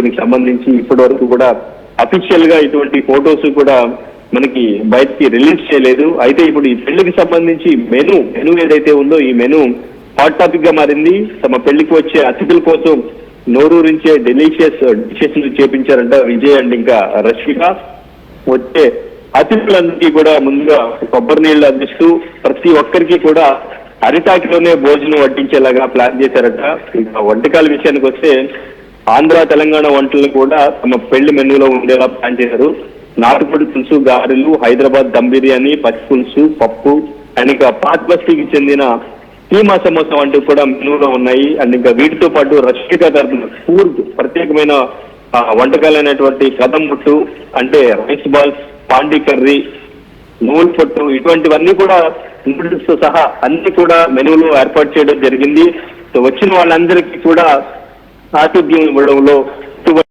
దీనికి సంబంధించి ఇప్పటి వరకు కూడా అఫీషియల్ గా ఇటువంటి ఫోటోస్ కూడా మనకి బయటికి రిలీజ్ చేయలేదు. అయితే ఇప్పుడు ఈ పెళ్లికి సంబంధించి మెను ఏదైతే ఉందో ఈ మెను హాట్ టాపిక్ గా మారింది. తమ పెళ్లికి వచ్చే అతిథుల కోసం నోరూరించే డెలిషియస్ డిషెస్ చేపించారంట విజయ్ అండ్ ఇంకా రష్మిక. వచ్చే అతిథులందరికీ కూడా ముందుగా కొబ్బరి నీళ్లు అందిస్తూ ప్రతి ఒక్కరికి కూడా అరిటాకిలోనే భోజనం వడ్డించేలాగా ప్లాన్ చేశారట. ఇంకా వంటకాల విషయానికి వస్తే ఆంధ్ర తెలంగాణ వంటలను కూడా తమ పెళ్లి మెనూలో ఉండేలా ప్లాన్ చేశారు. నాటుకోడి పులుసు, గారెలు, హైదరాబాద్ దమ్ బిర్యానీ, పచ్చి పులుసు, పప్పు అండ్ ఇంకా పాత్ బస్తీకి చెందిన కీమా సమోసా వంటివి కూడా మెనూలో ఉన్నాయి. అండ్ ఇంకా వీటితో పాటు రష్మిక తరపున కూర్గ్ ప్రత్యేకమైన వంటకాలైనటువంటి కదం ముట్టు అంటే రైస్ బాల్స్, పాండి కర్రీ, నూనె పొట్టు ఇటువంటివన్నీ కూడా నూడిల్స్ తో సహా అన్ని కూడా మెనూలో ఏర్పాటు చేయడం జరిగింది. సో వచ్చిన వాళ్ళందరికీ కూడా ఆతిథ్యం ఇవ్వడంలో